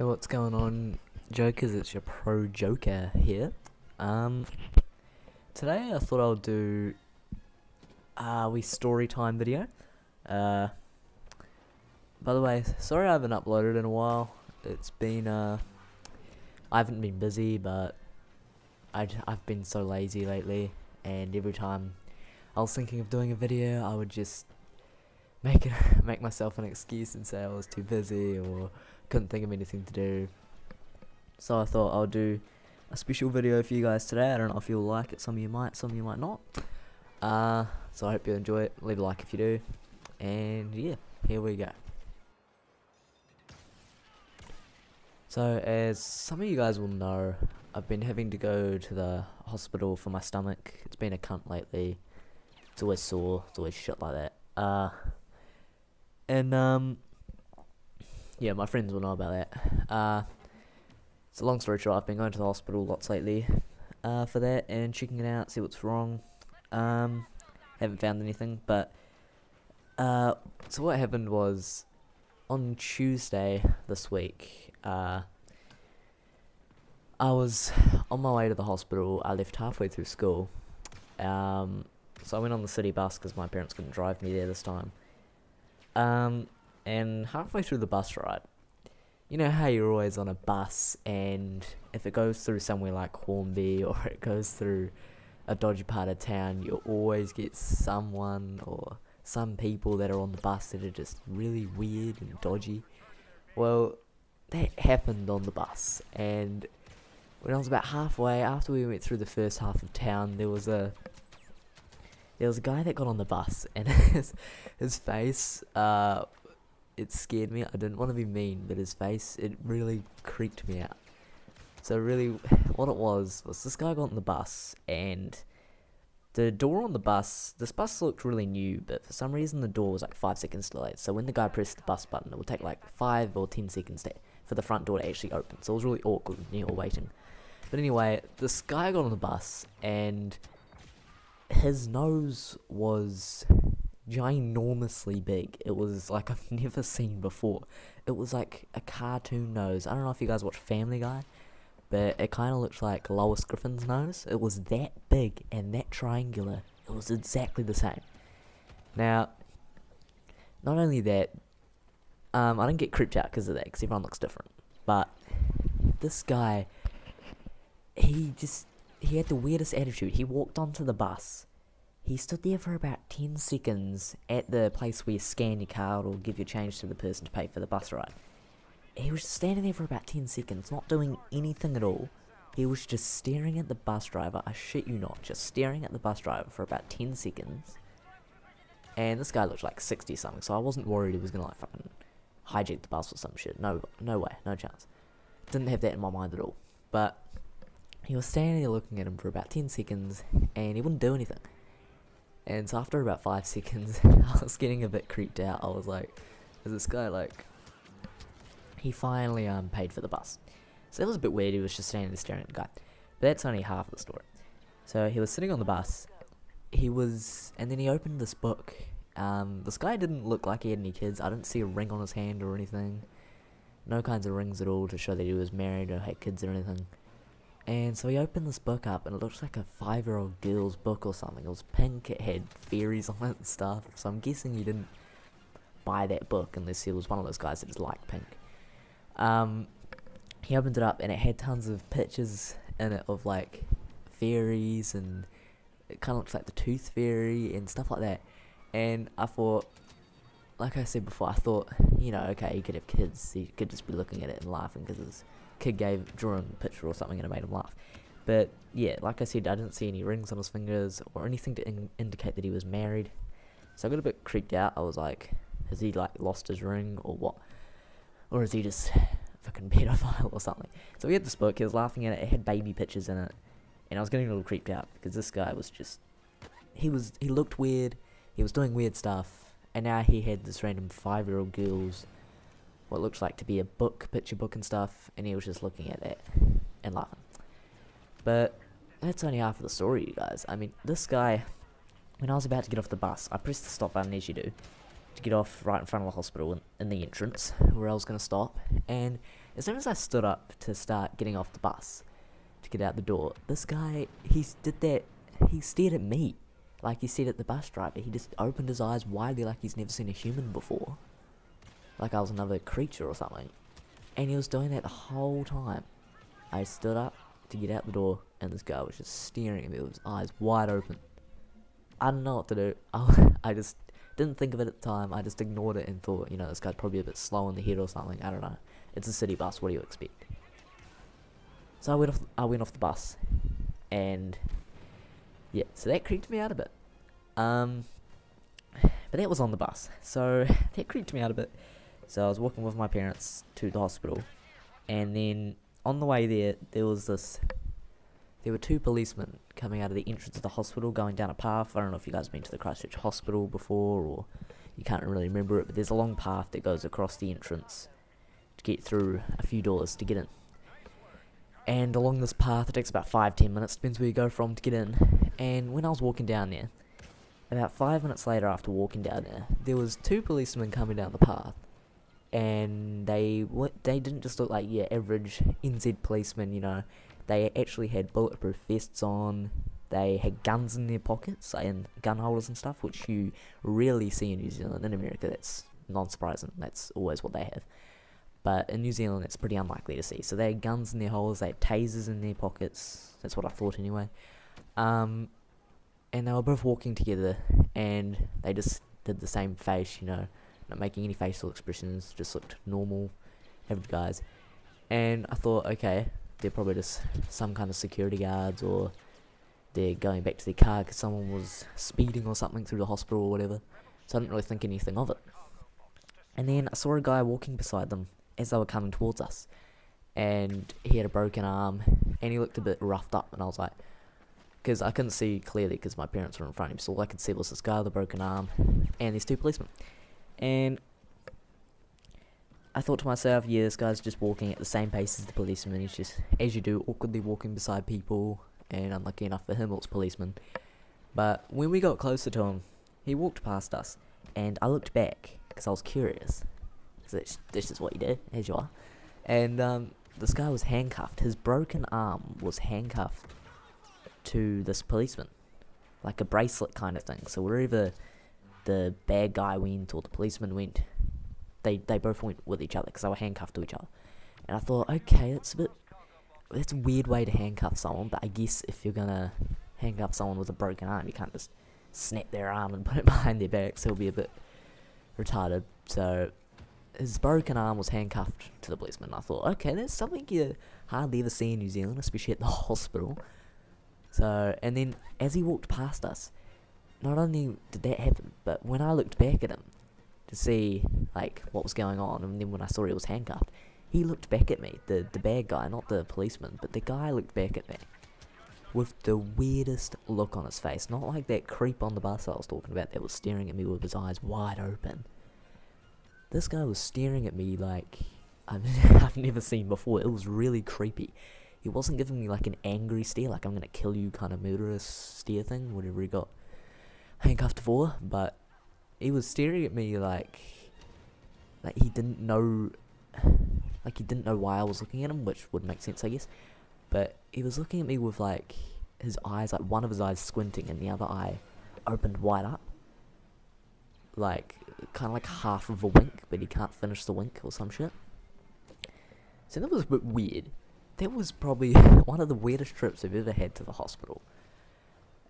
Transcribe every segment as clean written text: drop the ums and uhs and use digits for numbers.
Hey, what's going on, Jokers? It's your pro Joker here. Today I thought I'll do a story time video. By the way, sorry I haven't uploaded in a while. It's been I haven't been busy, but I've been so lazy lately, and every time I was thinking of doing a video, I would just make myself an excuse and say I was too busy or couldn't think of anything to do. So I thought I'll do a special video for you guys today. I don't know if you'll like it. Some of you might, some of you might not. So I hope you enjoy it. Leave a like if you do. And yeah, here we go. So as some of you guys will know, I've been having to go to the hospital for my stomach. It's been a cunt lately. It's always sore. It's always shit like that. Yeah, my friends will know about that. So long story short, I've been going to the hospital lots lately for that and checking it out, see what's wrong. Haven't found anything, but so what happened was on Tuesday this week, I was on my way to the hospital. I left halfway through school, so I went on the city bus because my parents couldn't drive me there this time. And halfway through the bus ride, you know how you're always on a bus, and if it goes through somewhere like Hornby or it goes through a dodgy part of town, you always get someone or some people that are on the bus that are just really weird and dodgy. Well, that happened on the bus, and when I was about halfway, after we went through the first half of town, there was a guy that got on the bus, and his face, it scared me. I didn't want to be mean, but his face, it really creeped me out. So really, what it was this guy got on the bus, and the door on the bus, this bus looked really new, but for some reason the door was like 5 seconds delayed. So when the guy pressed the bus button, it would take like 5 or 10 seconds for the front door to actually open. So it was really awkward when you were waiting. But anyway, this guy got on the bus, and his nose was ginormously big. It was like I've never seen before. It was like a cartoon nose. I don't know if you guys watch Family Guy, but it kind of looked like Lois Griffin's nose. It was that big and that triangular. It was exactly the same. Now, not only that, I didn't get creeped out because of that, because everyone looks different. But this guy, he had the weirdest attitude. He walked onto the bus. He stood there for about 10 seconds at the place where you scan your card or give your change to the person to pay for the bus ride. He was just standing there for about 10 seconds, not doing anything at all. He was just staring at the bus driver, I shit you not, just staring at the bus driver for about 10 seconds. And this guy looked like 60 something, so I wasn't worried he was gonna like fucking hijack the bus or some shit. No way, no chance. Didn't have that in my mind at all. But he was standing there looking at him for about 10 seconds, and he wouldn't do anything. And so after about 5 seconds, I was getting a bit creeped out. I was like, is this guy like... He finally paid for the bus. So that was a bit weird. He was just standing there staring at the guy. But that's only half of the story. So he was sitting on the bus. And then he opened this book. This guy didn't look like he had any kids. I didn't see a ring on his hand or anything. No kinds of rings at all to show that he was married or had kids or anything. And so he opened this book up, and it looked like a 5-year-old girl's book or something. It was pink, it had fairies on it and stuff. So I'm guessing he didn't buy that book unless he was one of those guys that just liked pink. He opened it up, and it had tons of pictures in it of like fairies, and it kind of looks like the Tooth Fairy and stuff like that. And I thought, like I said before, I thought, okay, he could have kids. He could just be looking at it and laughing because his kid drew him a picture or something and it made him laugh. But yeah, like I said, I didn't see any rings on his fingers or anything to indicate that he was married. So I got a bit creeped out. I was like, has he like lost his ring or what? Or is he just fucking pedophile or something? So he had this book, he was laughing at it, it had baby pictures in it, and I was getting a little creeped out because this guy was just, he looked weird, he was doing weird stuff, and now he had this random 5-year-old girl's, what looks like to be a picture book and stuff, and he was just looking at that and laughing. But that's only half of the story, you guys. I mean, this guy, when I was about to get off the bus, I pressed the stop button as you do, to get off right in front of the hospital in the entrance where I was going to stop, and As soon as I stood up to start getting off the bus to get out the door, this guy, he stared at me. Like he stared at the bus driver. He just opened his eyes widely like he's never seen a human before. Like I was another creature or something. And he was doing that the whole time. I stood up to get out the door, and this guy was just staring at me with his eyes wide open. I didn't know what to do. I just didn't think of it at the time. I just ignored it and thought, this guy's probably a bit slow in the head or something. I don't know. It's a city bus. What do you expect? So I went off the bus, and yeah, so that creeped me out a bit. But that was on the bus, so that creeped me out a bit. So I was walking with my parents to the hospital, and then on the way there, there were two policemen coming out of the entrance of the hospital, going down a path. I don't know if you guys have been to the Christchurch Hospital before, or you can't really remember it, but there's a long path that goes across the entrance to get through a few doors to get in. And along this path, it takes about 5-10 minutes, depends where you go from to get in. And when I was walking down there, about 5 minutes later after walking down there was two policemen coming down the path. And they didn't just look like your average NZ policemen, They actually had bulletproof vests on. They had guns in their pockets and gun holders and stuff, which you rarely see in New Zealand. In America, that's non-surprising. That's always what they have. But in New Zealand, it's pretty unlikely to see. So they had guns in their holders. They had tasers in their pockets. That's what I thought anyway. And they were both walking together, and they just did the same face, not making any facial expressions, just looked normal, average guys. And I thought, okay, they're probably just some kind of security guards, or they're going back to their car because someone was speeding or something through the hospital or whatever. So I didn't really think anything of it. And then I saw a guy walking beside them as they were coming towards us, and he had a broken arm, and he looked a bit roughed up, and I was like, because I couldn't see clearly because my parents were in front of me, so all I could see was this guy with a broken arm, and these two policemen. And I thought to myself, yeah, this guy's just walking at the same pace as the policeman. He's just, as you do, awkwardly walking beside people, and unlucky enough for him, it was policeman. But when we got closer to him, he walked past us, and I looked back, because I was curious. Because that's just what you do, as you are. And this guy was handcuffed. His broken arm was handcuffed to this policeman, like a bracelet kind of thing. So wherever the bad guy went, or the policeman went, they both went with each other, because they were handcuffed to each other. And I thought, okay, that's a weird way to handcuff someone, but I guess if you're gonna handcuff someone with a broken arm, you can't just snap their arm and put it behind their back, so it'll be a bit retarded. So his broken arm was handcuffed to the policeman. I thought, okay, that's something you hardly ever see in New Zealand, especially at the hospital. So, and then as he walked past us, not only did that happen, but when I looked back at him to see like what was going on, and then when I saw he was handcuffed, he looked back at me, the bad guy, not the policeman, but the guy looked back at me with the weirdest look on his face. Not like that creep on the bus I was talking about that was staring at me with his eyes wide open. This guy was staring at me like I've never seen before. It was really creepy. He wasn't giving me like an angry stare, like I'm gonna kill you kind of murderous stare thing, whatever he got handcuffed for, but he was staring at me like he didn't know why I was looking at him, which would make sense, I guess. But he was looking at me with like his eyes, like one of his eyes squinting and the other eye opened wide up, like kind of like half of a wink, but he can't finish the wink or some shit. So that was a bit weird. That was probably one of the weirdest trips I've ever had to the hospital.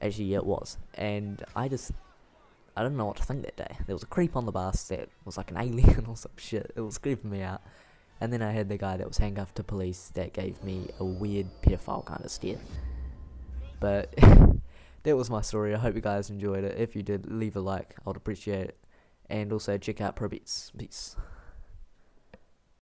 Actually, yeah, it was. And I didn't know what to think that day. There was a creep on the bus that was like an alien or some shit. It was creeping me out. And then I had the guy that was handcuffed to police that gave me a weird pedophile kind of stare. But that was my story. I hope you guys enjoyed it. If you did, leave a like. I would appreciate it. And also check out ProBets. Peace.